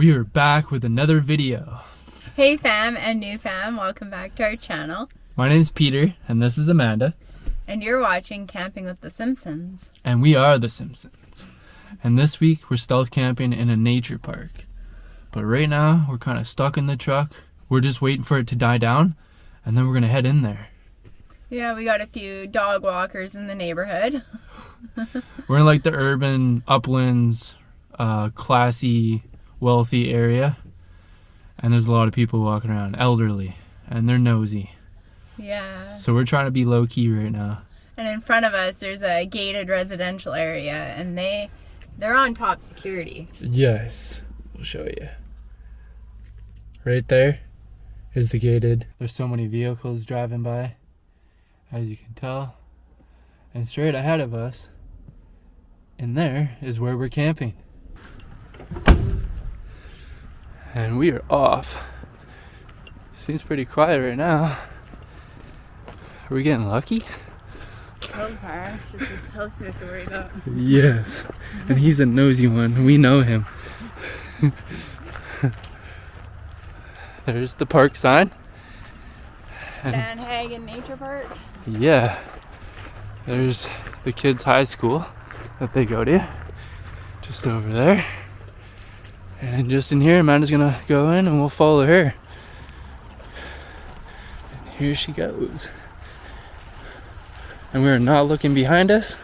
we are back with another video. Hey fam and new fam, welcome back to our channel. My name's Peter and this is Amanda. And you're watching Camping with the Simpsons. And we are the Simpsons. And this week we're stealth camping in a nature park. But right now we're kind of stuck in the truck. We're just waiting for it to die down and then we're going to head in there. Yeah, we got a few dog walkers in the neighborhood. We're in like the urban uplands, classy, wealthy area. And there's a lot of people walking around, elderly, and they're nosy. Yeah. So we're trying to be low key right now. And in front of us there's a gated residential area and they're on top security. Yes, we'll show you. Right there is the gated. There's so many vehicles driving by, as you can tell. And straight ahead of us, in there, is where we're camping. And we are off. Seems pretty quiet right now. Are we getting lucky? So far, it's just this house we have to worry about. Yes, and he's a nosy one. We know him. There's the park sign. Van Hagen Nature Park. Yeah. There's the kids' high school that they go to. Just over there. And just in here, Amanda's gonna go in and we'll follow her. And here she goes. And we are not looking behind us.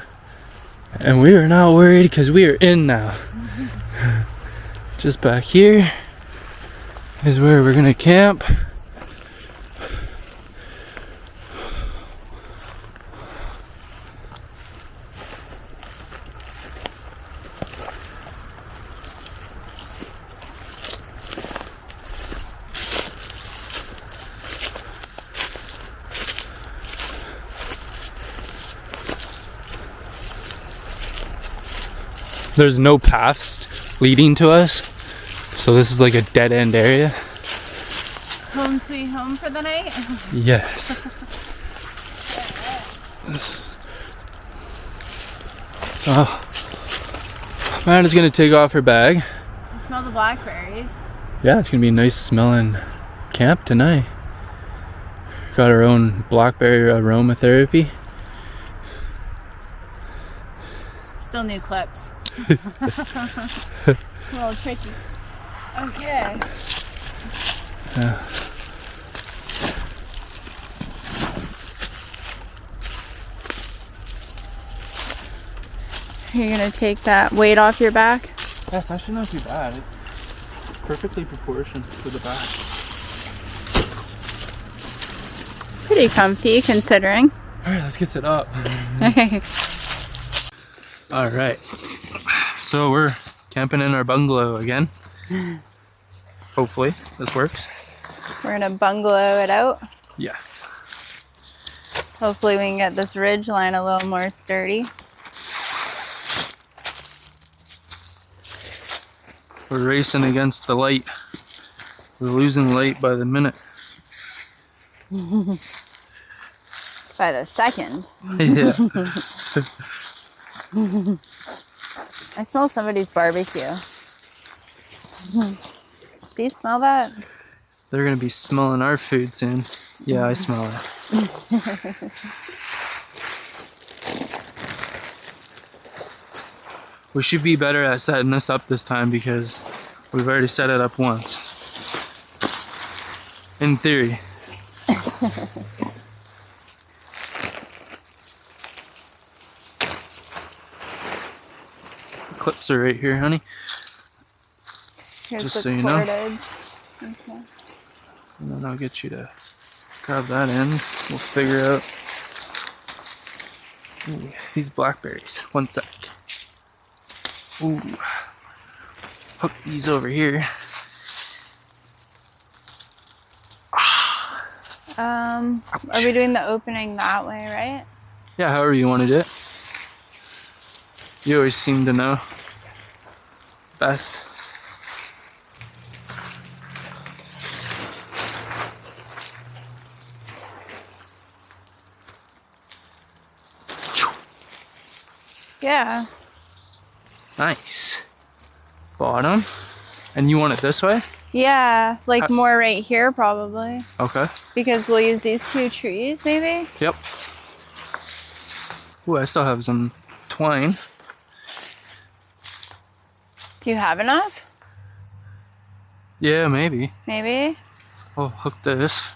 And we are not worried because we are in now. Just back here is where we're gonna camp. There's no paths leading to us, so this is like a dead end area. Home sweet home for the night. Yes. So, Amanda's gonna take off her bag. I smell the blackberries. Yeah, it's gonna be a nice smelling camp tonight. Got our own blackberry aromatherapy. Still new clips. A little tricky. Okay. You're gonna take that weight off your back? Yeah, it's actually not too bad. It's perfectly proportioned to the back. Pretty comfy considering. Alright, let's get set up. Okay. Alright. So we're camping in our bungalow again. Hopefully this works. We're gonna bungalow it out. Yes. Hopefully we can get this ridge line a little more sturdy. We're racing against the light. We're losing light by the minute. By the second. Yeah. I smell somebody's barbecue. Do you smell that? They're gonna be smelling our food soon. Yeah, I smell it. We should be better at setting this up this time because we've already set it up once. In theory. The clips are right here, honey. Here's Just the so you know. cordage. Okay. And then I'll get you to grab that in. We'll figure out these blackberries. One sec. Ooh. Hook these over here. Are we doing the opening that way, right? Yeah, however you want to do it. You always seem to know best. Yeah. Nice. Bottom And you want it this way? Yeah, like more right here probably. Okay. Because we'll use these 2 trees maybe. Yep. Ooh, I still have some twine. Do you have enough? Yeah, maybe. Maybe. I'll hook this.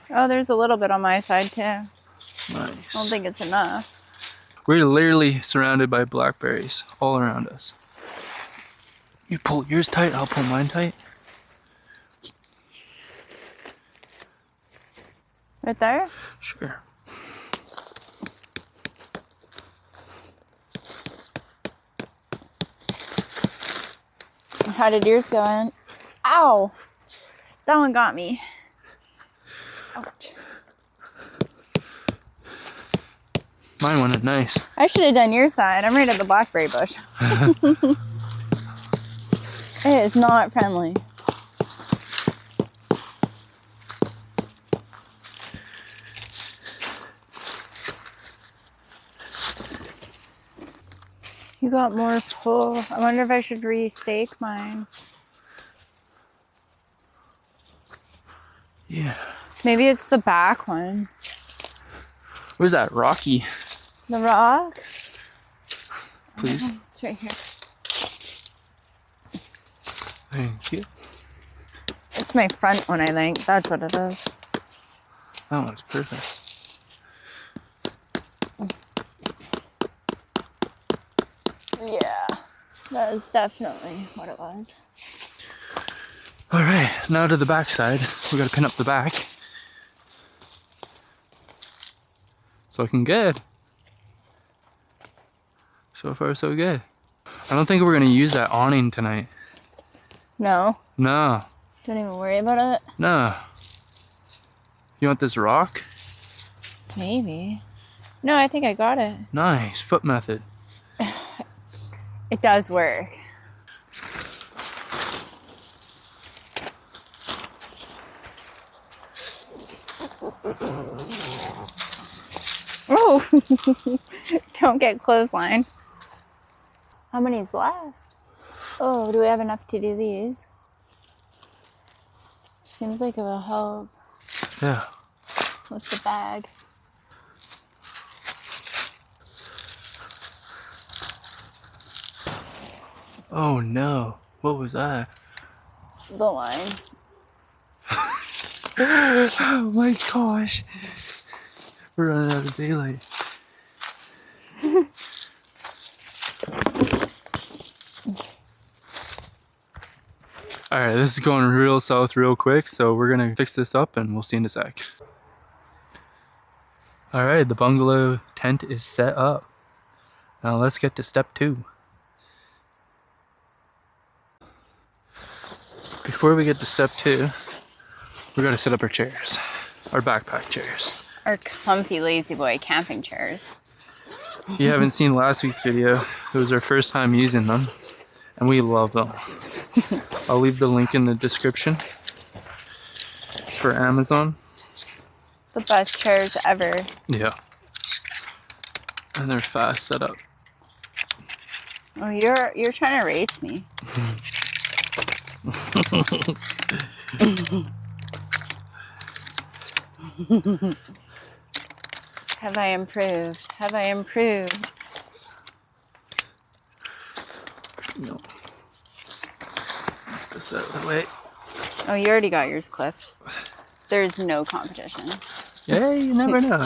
Oh, there's a little bit on my side too. I Nice. don't think it's enough. We're literally surrounded by blackberries all around us. You pull yours tight, I'll pull mine tight. Right there? Sure. How did yours go in? Ow! That one got me. Ouch. Mine went in nice. I should have done your side. I'm right at the blackberry bush. It is not friendly. You got more pull. I wonder if I should re-stake mine. Yeah. Maybe it's the back one. Where's that Rocky? The rock? Please. It's right here. Thank you. It's my front one, I think. That's what it is. That one's perfect. Yeah. That is definitely what it was. All right, now to the back side. We gotta pin up the back. It's looking good. So far, so good. I don't think we're gonna use that awning tonight. No. No, Don't even worry about it. no. You want this rock? Maybe. No, I think I got it. Nice, foot method. It does work. Oh, don't get clothesline. How many's left? Oh, do we have enough to do these? Seems like it will help Yeah. with the bag. Oh no, what was that? The line. Oh my gosh. We're running out of daylight. Alright, this is going real south real quick, so we're gonna fix this up and we'll see you in a sec. Alright, the bungalow tent is set up. Now let's get to step 2. Before we get to step 2, we gotta set up our chairs. Our backpack chairs. Our comfy lazy boy camping chairs. If you haven't seen last week's video, it was our first time using them, and we love them. I'll leave the link in the description for Amazon. The best chairs ever. Yeah. And they're fast set up. Oh, you're trying to race me. Have I improved? Have I improved? No. Get this out of the way. Oh, you already got yours clipped. There's no competition. Yeah, you never know.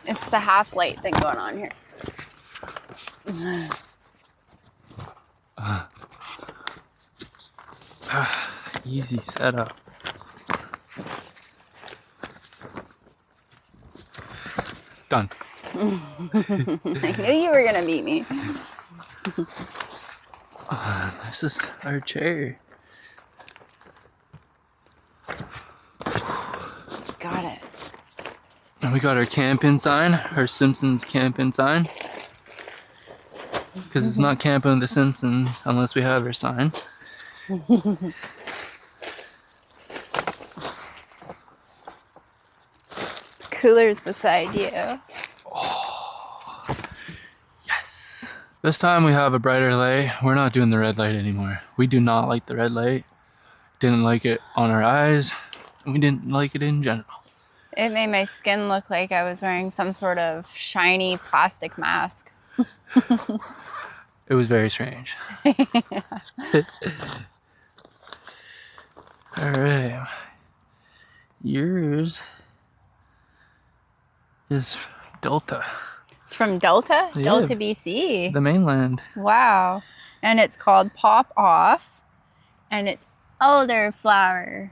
It's the half light thing going on here. Easy setup. Done. I knew you were gonna beat me. This is our chair. Got it. And we got our camping sign, our Simpsons camping sign. Because it's not camping with the Simpsons unless we have our sign. cooler's beside you. Yes. This time we have a brighter light. We're not doing the red light anymore. We do not like the red light. Didn't like it on our eyes. We didn't like it in general. It made my skin look like I was wearing some sort of shiny plastic mask. It was very strange. All right. Yours is Delta. It's from Delta? Yeah. Delta, BC. The mainland. Wow. And it's called Pop Off. And it's elderflower.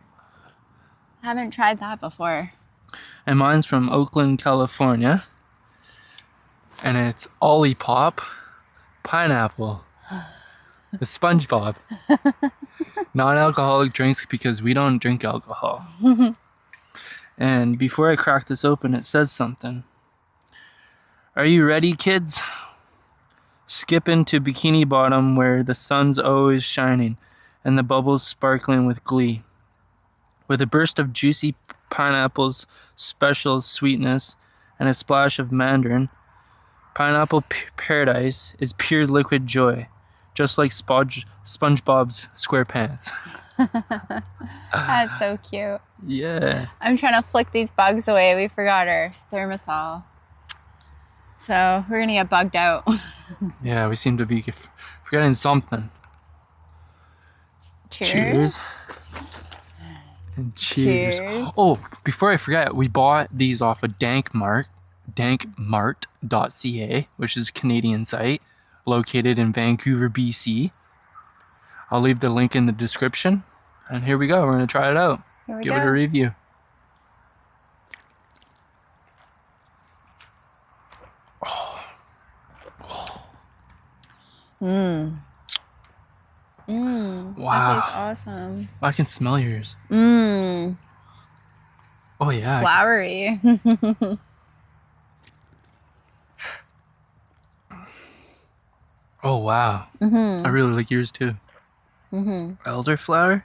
I haven't tried that before. And mine's from Oakland, California. And it's Olipop Pineapple. The SpongeBob. Non-alcoholic drinks because we don't drink alcohol. And before I crack this open, it says something. Are you ready, kids? Skip into Bikini Bottom where the sun's always shining and the bubbles sparkling with glee. With a burst of juicy pineapple's special sweetness and a splash of mandarin, Pineapple Paradise is pure liquid joy, just like SpongeBob's SquarePants. That's so cute. Yeah. I'm trying to flick these bugs away. We forgot our thermosol. So we're going to get bugged out. Yeah, we seem to be forgetting something. Cheers. And cheers. Cheers. Oh, before I forget, we bought these off of dankmart.ca, which is a Canadian site located in Vancouver, BC. I'll leave the link in the description. And here we go. We're going to try it out. Give it a review. Wow. That tastes awesome. I can smell yours. Oh yeah. Flowery. Oh wow. I really like yours too. Elderflower?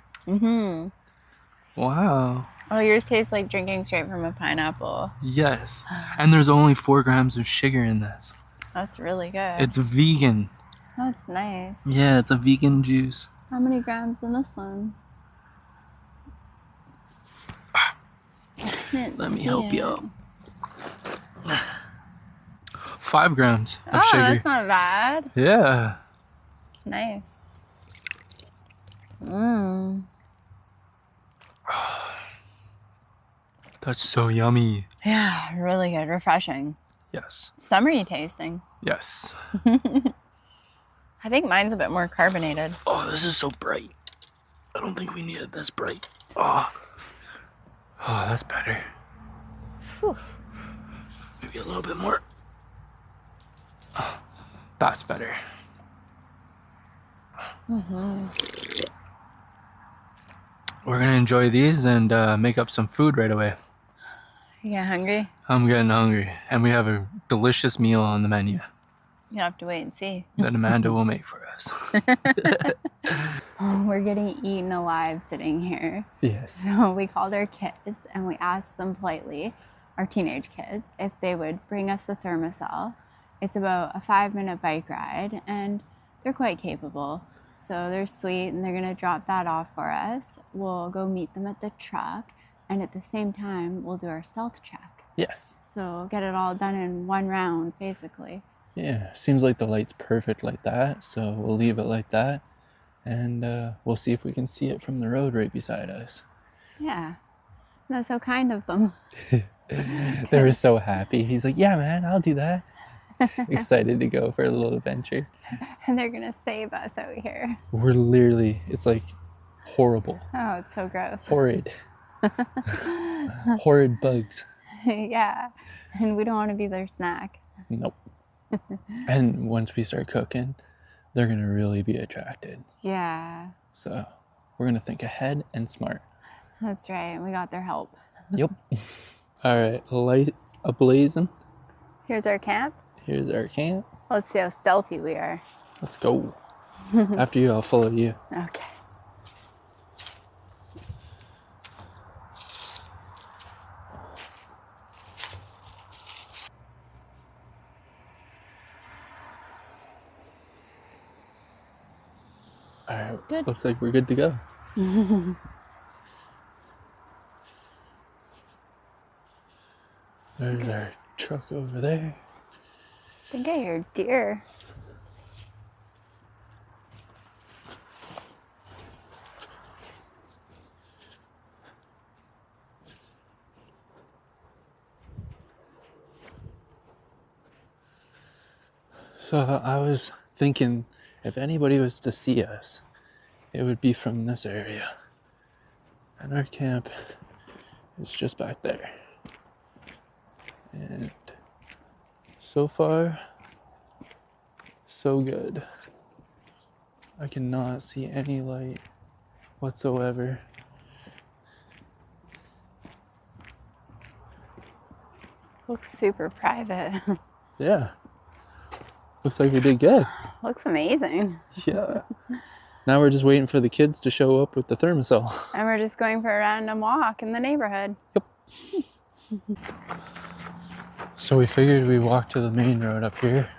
Wow. Oh, yours tastes like drinking straight from a pineapple. Yes. And there's only 4 grams of sugar in this. That's really good. It's vegan. That's nice. Yeah, it's a vegan juice. How many grams in this one? Let me help you out. 5 grams of sugar. Oh, that's not bad. Yeah. It's nice. That's so yummy. Yeah, really good. Refreshing. Yes. Summery tasting. Yes. I think mine's a bit more carbonated. Oh, this is so bright. I don't think we needed this bright. Oh, that's better. Whew. Maybe a little bit more. That's better. We're gonna enjoy these and make up some food right away. You get hungry? I'm getting hungry, and we have a delicious meal on the menu You have to wait and see. that Amanda will make for us. Oh, we're getting eaten alive sitting here. Yes. So we called our kids and we asked them politely, our teenage kids, if they would bring us the thermosol. It's about a 5-minute bike ride and they're quite capable. So they're sweet and they're going to drop that off for us. We'll go meet them at the truck and at the same time we'll do our stealth check. Yes. So get it all done in one round basically. Yeah, seems like the light's perfect like that, so we'll leave it like that. And we'll see if we can see it from the road right beside us. Yeah, that's so kind of them. They were so happy. He's like, yeah, man, I'll do that. Excited to go for a little adventure. And they're going to save us out here. We're literally, it's like horrible. Oh, it's so gross. Horrid. Horrid bugs. Yeah, and we don't want to be their snack. Nope. And once we start cooking, they're going to really be attracted. Yeah, So we're going to think ahead and smart. that's right. We got their help. Yep. All right, lights ablazing. Here's our camp. Here's our camp. Let's see how stealthy we are. Let's go. After you, I'll follow you. Okay. Alright, Good. looks like we're good to go. There's our truck over there. I think I hear deer. So I was thinking if anybody was to see us, it would be from this area. And our camp is just back there. And so far, so good. I cannot see any light whatsoever. Looks super private. Yeah. Looks like we did good. Looks amazing. Yeah. Now we're just waiting for the kids to show up with the thermosol. And we're just going for a random walk in the neighborhood. Yep. So we figured we'd walk to the main road up here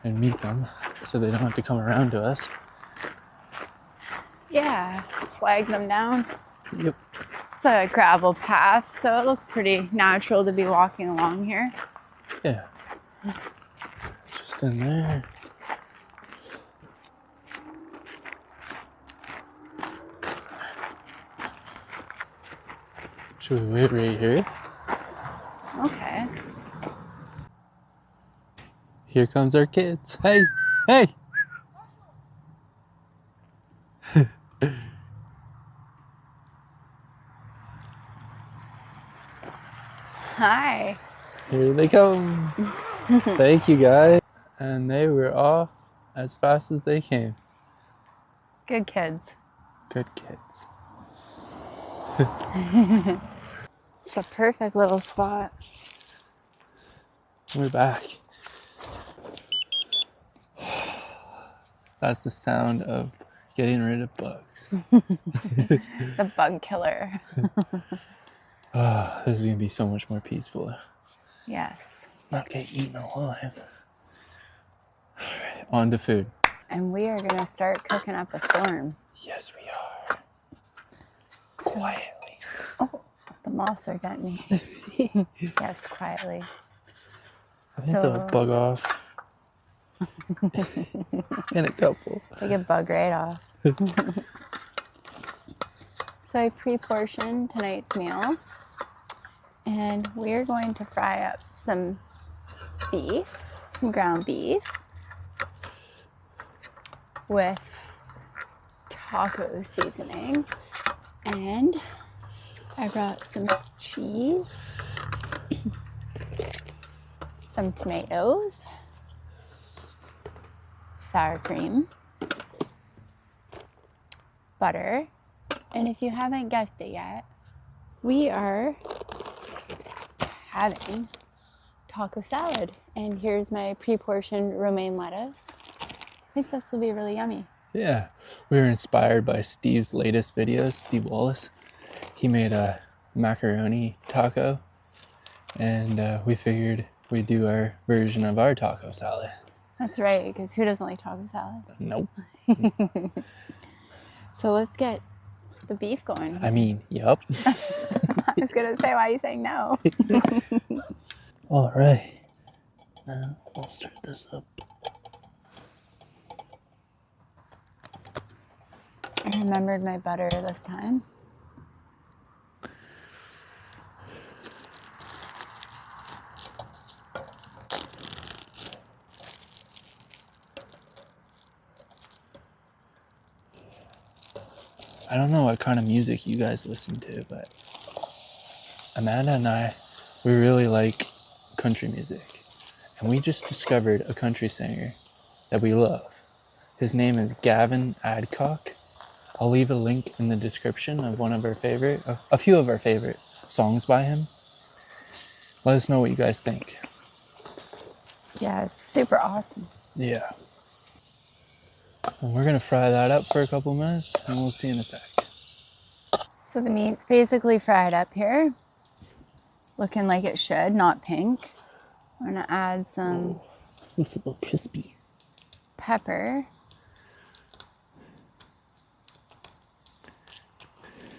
and meet them so they don't have to come around to us. Yeah, flag them down. Yep. It's a gravel path, so it looks pretty natural to be walking along here. Yeah. Just in there. Should we wait right here? Okay. Here comes our kids. Hey! Hey! Hi. Here they come. Thank you, guys. And they were off as fast as they came. Good kids. Good kids. It's a perfect little spot. We're back. That's the sound of getting rid of bugs. The bug killer. Oh, this is going to be so much more peaceful. Yes. Not get eaten alive. All right, on to food. And we are going to start cooking up a storm. Yes, we are. Quietly. Oh, the moths are getting me. Yes, quietly. I think they'll bug off. In a couple. They get bug right off. So I pre-portioned tonight's meal. And we're going to fry up some beef, some ground beef, with taco seasoning. And I brought some cheese, some tomatoes, sour cream, butter, and if you haven't guessed it yet, we are having taco salad. And here's my pre-portioned romaine lettuce. I think this will be really yummy. Yeah, we were inspired by Steve's latest videos, Steve Wallace. He made a macaroni taco, and we figured we'd do our version of our taco salad. That's right, because who doesn't like taco salad? Nope. So let's get the beef going. I mean, yup. I was going to say, why are you saying no? All right. Now I'll start this up. I remembered my butter this time. I don't know what kind of music you guys listen to, but Amanda and I, we really like country music. And we just discovered a country singer that we love. His name is Gavin Adcock. I'll leave a link in the description of a few of our favorite songs by him. Let us know what you guys think. Yeah, it's super awesome. Yeah. And we're gonna fry that up for a couple minutes and we'll see in a sec. So the meat's basically fried up here. Looking like it should, not pink. I'm gonna add some Looks a little crispy. pepper.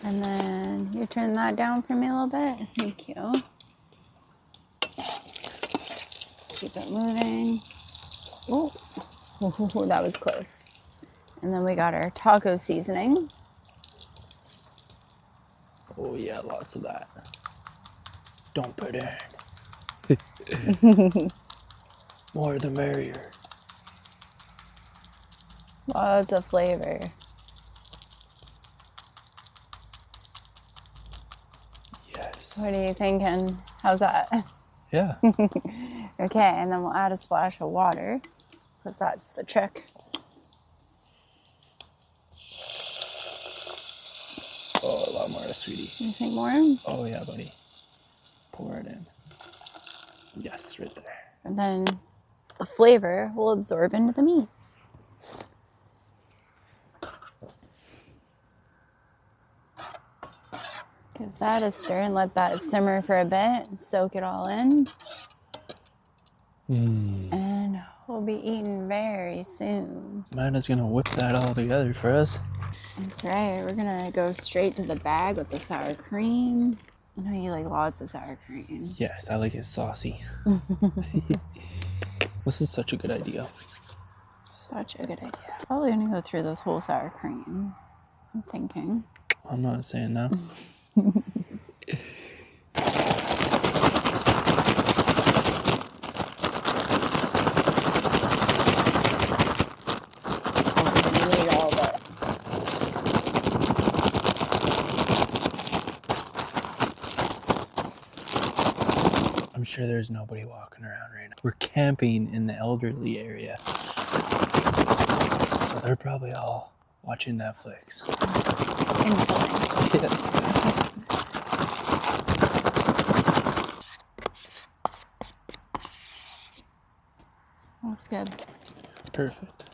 And then you turn that down for me a little bit. Thank you. Keep it moving. Oh, that was close. And then we got our taco seasoning. Oh yeah, lots of that. Don't put in. More the merrier. Lots of flavor. Yes. What are you thinking? How's that? Yeah. Okay, and then we'll add a splash of water, because that's the trick. Oh, a lot more, sweetie. You think more? Oh yeah, buddy. Pour it in. Yes, right there. And then the flavor will absorb into the meat. Give that a stir and let that simmer for a bit and soak it all in. And we'll be eating very soon. Amanda's gonna whip that all together for us. That's right. We're gonna go straight to the bag with the sour cream. I know you like lots of sour cream. Yes, I like it saucy. This is such a good idea. Such a good idea. Probably gonna go through this whole sour cream, I'm thinking. I'm not saying no. I'm sure there's nobody walking around right now. We're camping in the elderly area. So they're probably all watching Netflix. That's good. Perfect.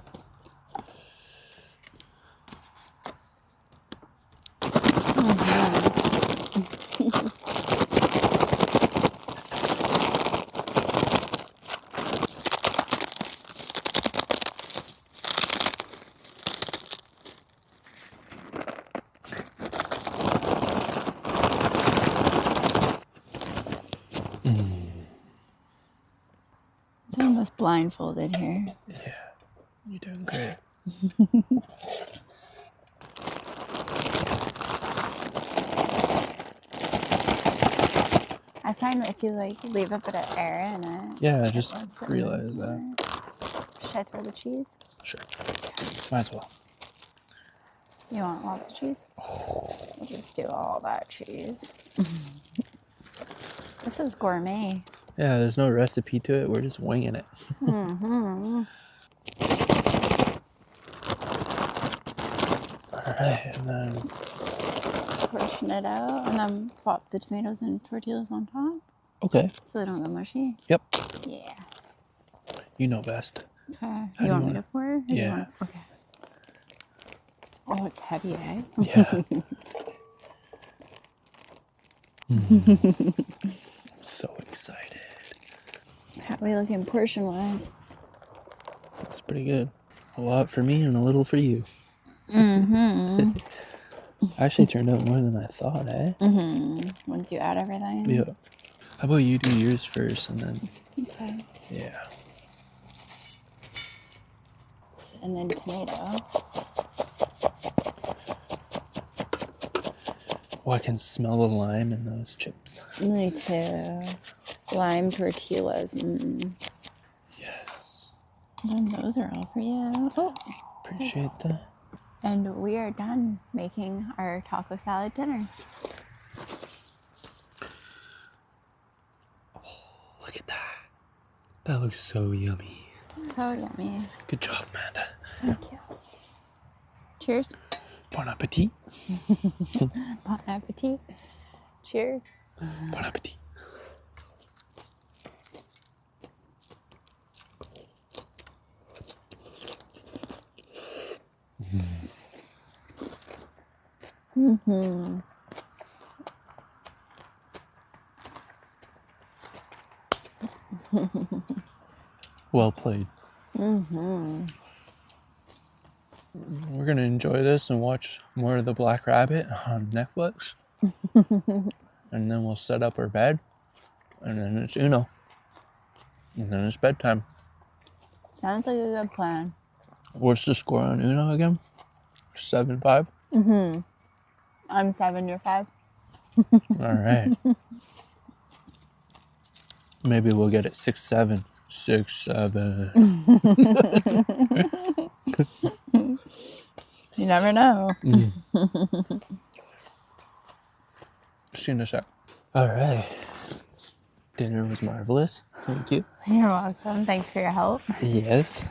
Doing this blindfolded here. Yeah, you're doing great. I find if you like leave a bit of air in it. Yeah, I it just lets it realized move that. more. Should I throw the cheese? Sure. Might as well. You want lots of cheese? We'll just do all that cheese. This is gourmet. Yeah, there's no recipe to it. We're just winging it. All right, and then Portion it out and then plop the tomatoes and tortillas on top okay. so they don't go mushy. Yep. Yeah. You know best. Okay. do You you want me wanna- to pour? Or do you Yeah. wanna- Okay. Oh, it's heavy, eh? Yeah. I'm so excited. How are we looking portion-wise? It's pretty good. A lot for me and a little for you. Actually turned out more than I thought, eh? Once you add everything? Yeah. How about you do yours first and then... Okay. Yeah. And then tomato. Oh, I can smell the lime in those chips. Me too. Lime tortillas. Yes. And those are all for you. Oh. Appreciate that. And we are done making our taco salad dinner. Look at that. That looks so yummy. So yummy. Good job, Amanda. Thank you. Cheers. Bon appetit. Bon appetit. Cheers. Bon appetit. Well played. We're gonna enjoy this and watch more of the Black Rabbit on Netflix. And then we'll set up our bed. And then it's Uno. And then it's bedtime. Sounds like a good plan. What's the score on Uno again? 7-5? I'm 7, you're 5. All right. Maybe we'll get it 6-7. 6-7. You never know. See you in a sec. All right. Dinner was marvelous. Thank you. You're welcome. Thanks for your help. Yes.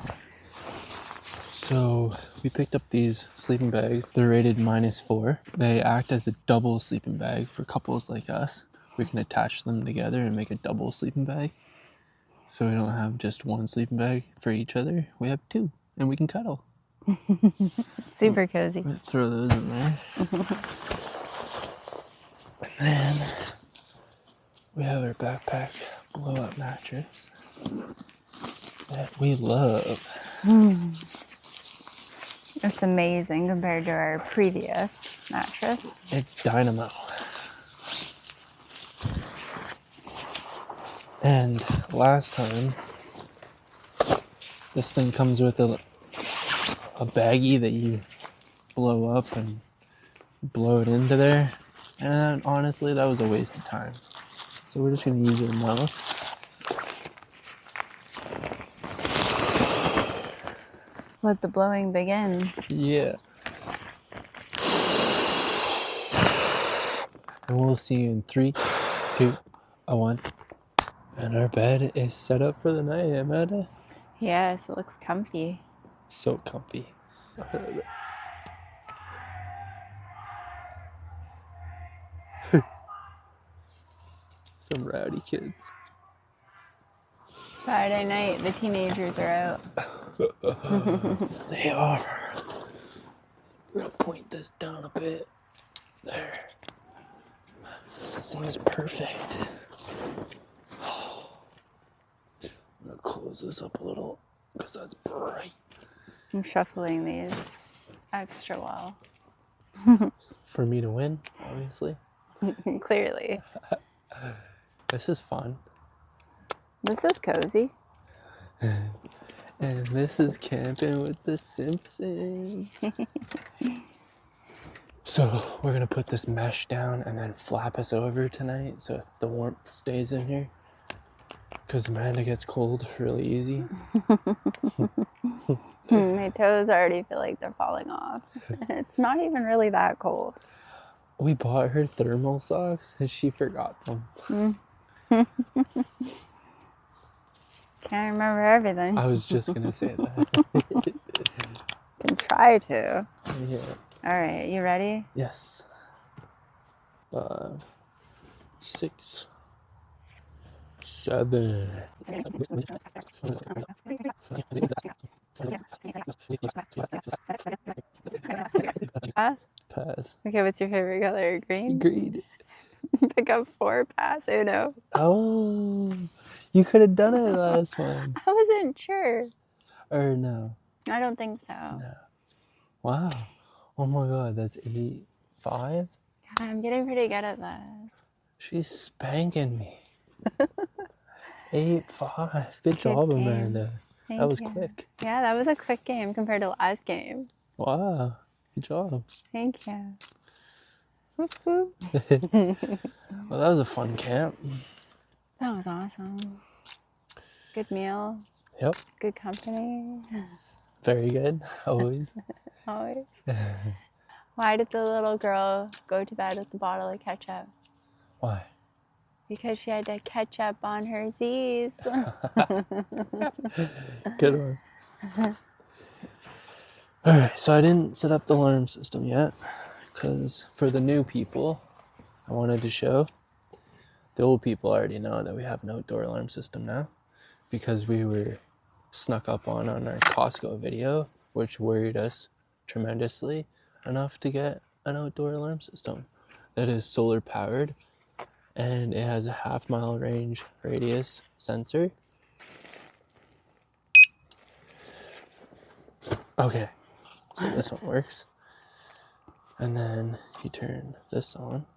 So we picked up these sleeping bags. They're rated -4. They act as a double sleeping bag for couples like us. We can attach them together and make a double sleeping bag. So we don't have just one sleeping bag for each other. We have 2, and we can cuddle. Super cozy. Throw those in there. And then we have our backpack blow-up mattress that we love. It's amazing compared to our previous mattress. It's dynamo. And last time, this thing comes with a baggie that you blow up and blow it into there. And honestly, that was a waste of time. So we're just going to use it now. Let the blowing begin. Yeah. And we'll see you in 3, 2, 1. And our bed is set up for the night, Amanda. Yes, it looks comfy. So comfy. Some rowdy kids. Friday night, the teenagers are out. They are. We're gonna point this down a bit. There. This seems perfect. I'm gonna close this up a little because that's bright. I'm shuffling these extra well. For me to win, obviously. Clearly. This is fun. This is cozy. And this is Camping with the Simpsons. So we're gonna put this mesh down and then flap us over tonight so the warmth stays in here. Because Amanda gets cold really easy. My toes already feel like they're falling off. It's not even really that cold. We bought her thermal socks and she forgot them. Can't remember everything. I was just gonna say that. Can try to. Yeah. All right, you ready? Yes. 5, 6, 7. Pass? Pass. Okay, what's your favorite color? Green? Agreed. Pick up 4, pass, Uno. Oh, you could have done it last one. I wasn't sure. Or no. I don't think so. No. Wow. Oh my god, that's 8-5? Yeah, I'm getting pretty good at this. She's spanking me. 8-5. Good job, game. Amanda. Thank That was you. quick. Yeah, that was a quick game compared to last game. Wow. Good job. Thank you. Whoop, whoop. Well, that was a fun camp. That was awesome. Good meal. Yep. Good company. Very good. Always. Always. Why did the little girl go to bed with the bottle of ketchup? Why? Because she had to catch up on her Z's. Good one. Alright, so I didn't set up the alarm system yet because for the new people, I wanted to show. The old people already know that we have an outdoor alarm system now because we were snuck up on our Costco video, which worried us tremendously enough to get an outdoor alarm system that is solar powered and it has a half-mile range radius sensor. Okay, So this one works. And then you turn this on.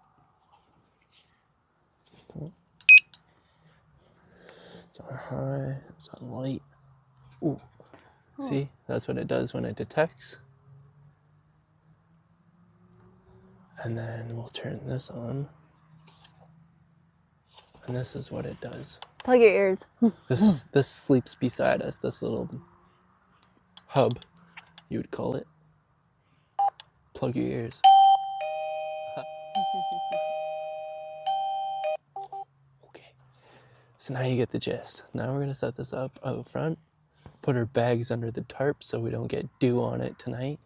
It's on high, it's on light. Ooh. See, that's what it does when it detects. And then we'll turn this on. And this is what it does. Plug your ears. This sleeps beside us, this little hub, you would call it. Plug your ears. Okay. So now you get the gist. Now we're gonna set this up out front, put our bags under the tarp so we don't get dew on it tonight.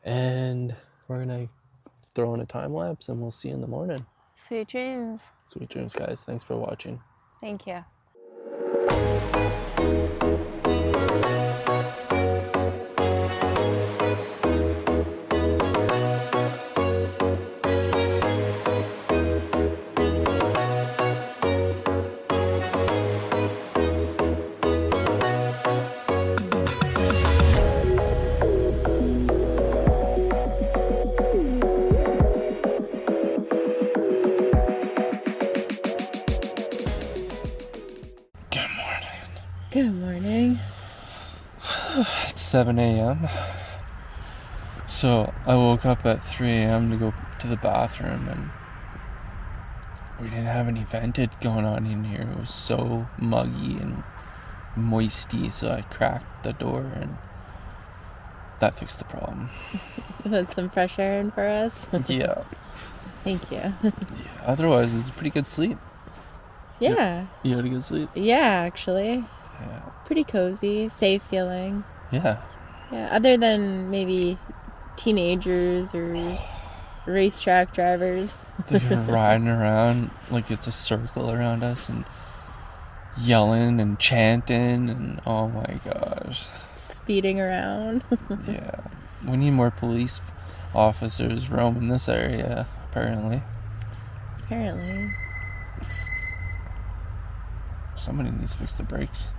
And we're gonna throw in a time lapse and we'll see you in the morning. Sweet dreams. Sweet dreams, guys. Thanks for watching. Thank you. Good morning. It's 7 a.m. So I woke up at 3 a.m. to go to the bathroom, and we didn't have any vented going on in here. It was so muggy and moisty, so I cracked the door and that fixed the problem. Put some fresh air in for us. Yeah. Thank you. Yeah. Otherwise, it's pretty good sleep. Yeah. You had a good sleep? Yeah, actually. Yeah. Pretty cozy, safe feeling. Yeah. Yeah, other than maybe teenagers or racetrack drivers. They're riding around like it's a circle around us and yelling and chanting and oh my gosh. Speeding around. Yeah. We need more police officers roaming this area, apparently. Apparently. Somebody needs to fix the brakes.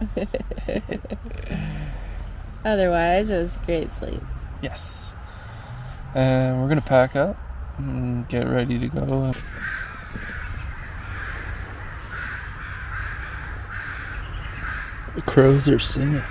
Otherwise, it was great sleep. Yes. And we're going to pack up and get ready to go. The crows are singing.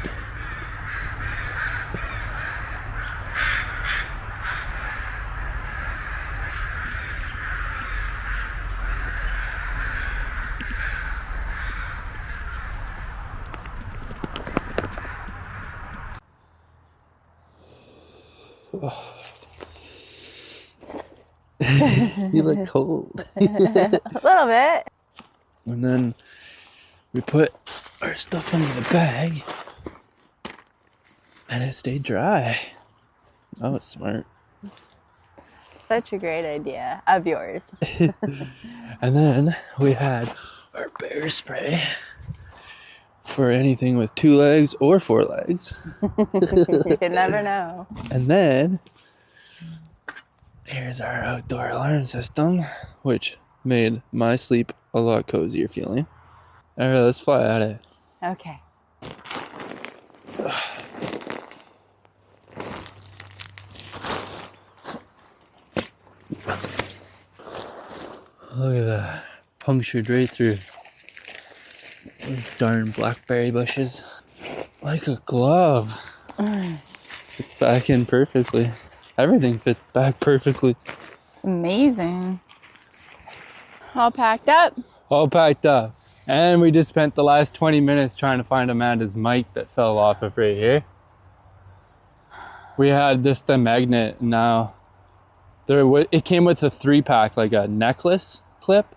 You look cold. A little bit. And then we put our stuff under the bag and it stayed dry. That was smart. Such a great idea of yours. And then we had our bear spray for anything with 2 legs or 4 legs. You can never know. And then here's our outdoor alarm system, which made my sleep a lot cozier feeling. All right, let's fly at it. Okay. Look at that. Punctured right through those darn blackberry bushes. Like a glove. Fits back in perfectly. Everything fits back perfectly. It's amazing. All packed up. All packed up. And we just spent the last 20 minutes trying to find Amanda's mic that fell off of right here. We had just the magnet now. It came with a 3-pack, like a necklace clip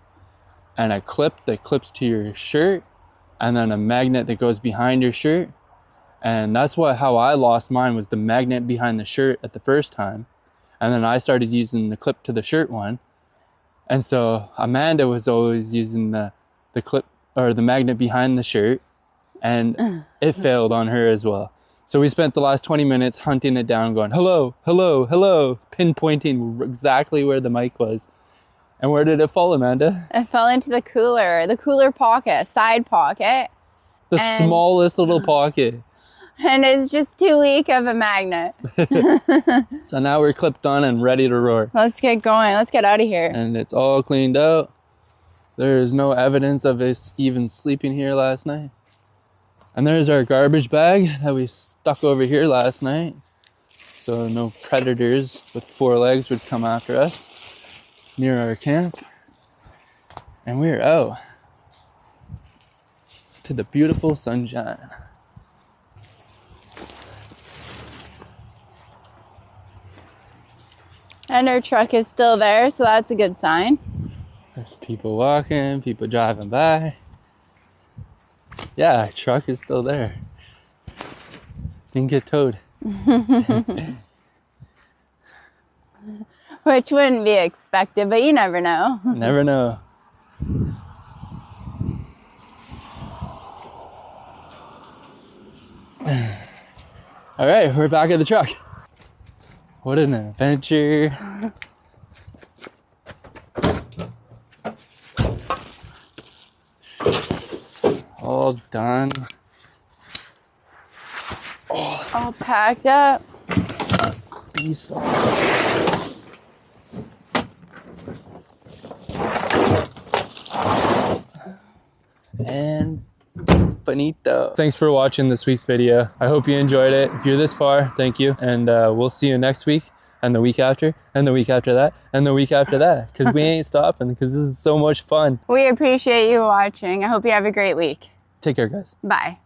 and a clip that clips to your shirt and then a magnet that goes behind your shirt. And that's how I lost mine, was the magnet behind the shirt at the first time. And then I started using the clip to the shirt one. And so Amanda was always using the clip or the magnet behind the shirt, and it failed on her as well. So we spent the last 20 minutes hunting it down, going, hello, hello, hello, pinpointing exactly where the mic was. And where did it fall, Amanda? It fell into the cooler pocket, side pocket. The smallest little pocket. And it's just too weak of a magnet. So now we're clipped on and ready to roar. Let's get going. Let's get out of here. And it's all cleaned out. There is no evidence of us even sleeping here last night. And there's our garbage bag that we stuck over here last night. So no predators with 4 legs would come after us near our camp. And we're out to the beautiful sunshine. And our truck is still there, so that's a good sign. There's people walking, people driving by. Yeah, our truck is still there. Didn't get towed. Which wouldn't be expected, but you never know. Never know. All right, we're back at the truck. What an adventure. All done. All packed up. Beast. And bonito. Thanks for watching this week's video. I hope you enjoyed it. If you're this far, thank you. And we'll see you next week and the week after and the week after that and the week after that, because we ain't stopping, because this is so much fun. We appreciate you watching. I hope you have a great week. Take care, guys. Bye.